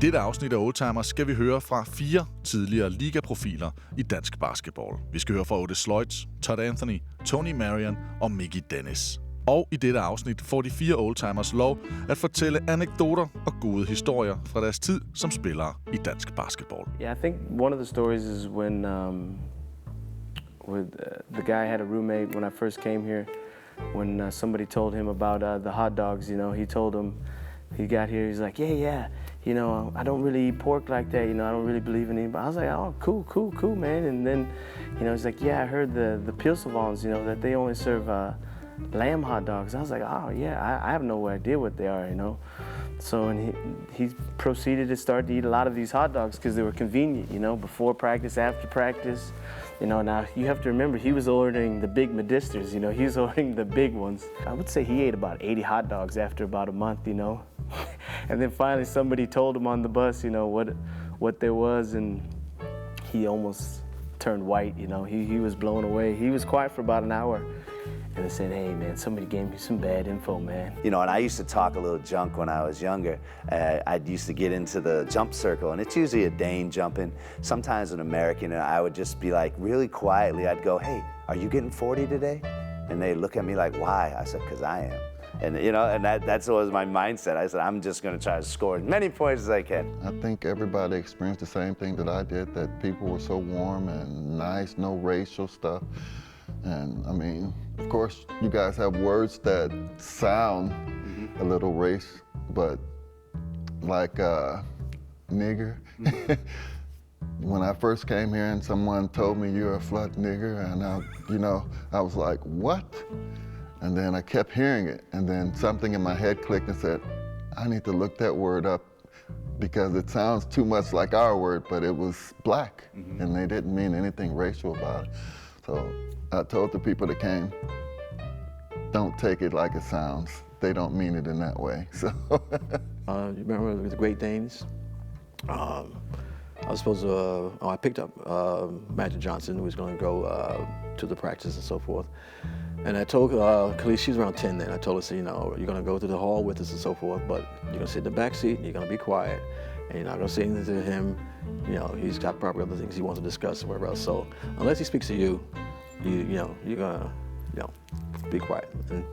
dette afsnit af Oldtimers skal vi høre fra 4 tidligere ligaprofiler i dansk basketball. Vi skal høre fra Otis Loyd, Todd Anthony, Tony Marion og Mickey Dennis. Og i dette afsnit får de 4 Oldtimers lov at fortælle anekdoter og gode historier fra deres tid som spillere i dansk basketball. Yeah, I think one of the stories is when the guy had a roommate when I first came here. When somebody told him about the hot dogs, you know, he told him, he got here, he's like, yeah, you know, I don't really eat pork like that, you know, I don't really believe in it. But I was like, oh, cool, man. And then, you know, he's like, yeah, I heard the Pilsavons, you know, that they only serve lamb hot dogs. I was like, oh, yeah, I have no idea what they are, you know. So and he proceeded to start to eat a lot of these hot dogs because they were convenient, you know, before practice, after practice. You know, now you have to remember he was ordering the big medisters, you know, he was ordering the big ones. I would say he ate about 80 hot dogs after about a month, you know. And then finally somebody told him on the bus, you know, what there was, and he almost turned white, you know. He was blown away. He was quiet for about an hour. And they said, hey, man, somebody gave me some bad info, man. You know, and I used to talk a little junk when I was younger. I used to get into the jump circle, and it's usually a Dane jumping, sometimes an American, and I would just be like, really quietly, I'd go, hey, are you getting 40 today? And they'd look at me like, why? I said, because I am. And, you know, and that's what was my mindset. I said, I'm just going to try to score as many points as I can. I think everybody experienced the same thing that I did, that people were so warm and nice, no racial stuff. And I mean, of course, you guys have words that sound a little race, but like nigger. When I first came here and someone told me you're a slut nigger, and I was like, what? And then I kept hearing it, and then something in my head clicked and said, I need to look that word up because it sounds too much like our word, but it was black, and they didn't mean anything racial about it. So I told the people that came, don't take it like it sounds. They don't mean it in that way. So. You remember the Great Danes? I was supposed to, I picked up Magic Johnson, who was going to go to the practice and so forth. And I told Khalees, she was around 10 then, I told her, you know, you're going to go to the hall with us and so forth, but you're going to sit in the back seat and you're going to be quiet. And you're not going to say anything to him. You know, he's got probably other things he wants to discuss or whatever else. So unless he speaks to you, you're gonna, be quiet. And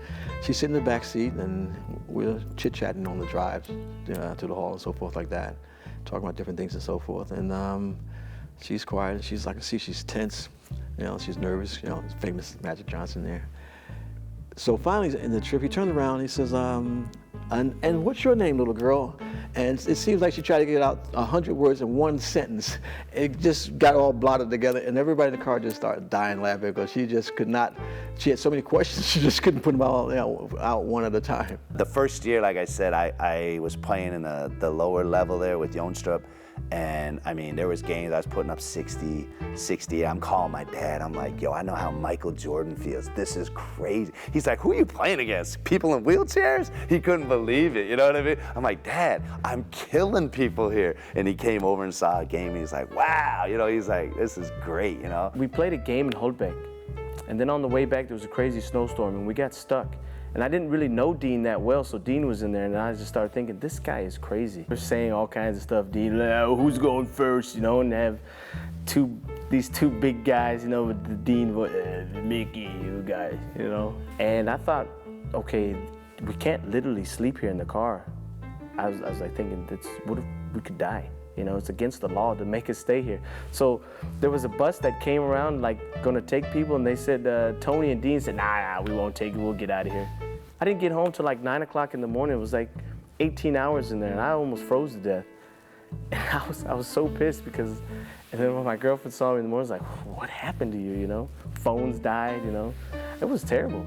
she's sitting in the back seat, and we're chit-chatting on the drives to the hall and so forth like that, talking about different things and so forth. And she's quiet. She's like, I see she's tense. You know, she's nervous. You know, famous Magic Johnson there. So finally, in the trip, he turned around. And he says, "And what's your name, little girl?" And it seems like she tried to get out 100 words in one sentence. It just got all blotted together, and everybody in the car just started dying laughing because she just could not. She had so many questions, she just couldn't put them all out one at a time. The first year, like I said, I was playing in the lower level there with Jonstrup. And I mean, there was games I was putting up 60. I'm calling my dad. I'm like, yo, I know how Michael Jordan feels. This is crazy. He's like, who are you playing against? People in wheelchairs? He couldn't believe it, you know what I mean? I'm like, Dad, I'm killing people here. And he came over and saw a game, and he's like, wow, you know, he's like, this is great, you know? We played a game in Holbæk, and then on the way back, there was a crazy snowstorm, and we got stuck. And I didn't really know Dean that well, so Dean was in there, and I just started thinking, this guy is crazy. We're saying all kinds of stuff. Dean, who's going first, you know, and have these two big guys, you know, with the Dean, Mickey, you guys, you know. And I thought, okay, we can't literally sleep here in the car. I was like thinking, what if we could die? You know, it's against the law to make us stay here. So there was a bus that came around, like, gonna take people, and they said, Tony and Dean said, nah, we won't take you, we'll get out of here. I didn't get home till like 9 o'clock in the morning. It was like 18 hours in there, and I almost froze to death. And I was so pissed because, and then when my girlfriend saw me in the morning, I was like, what happened to you, you know? Phones died, you know? It was terrible.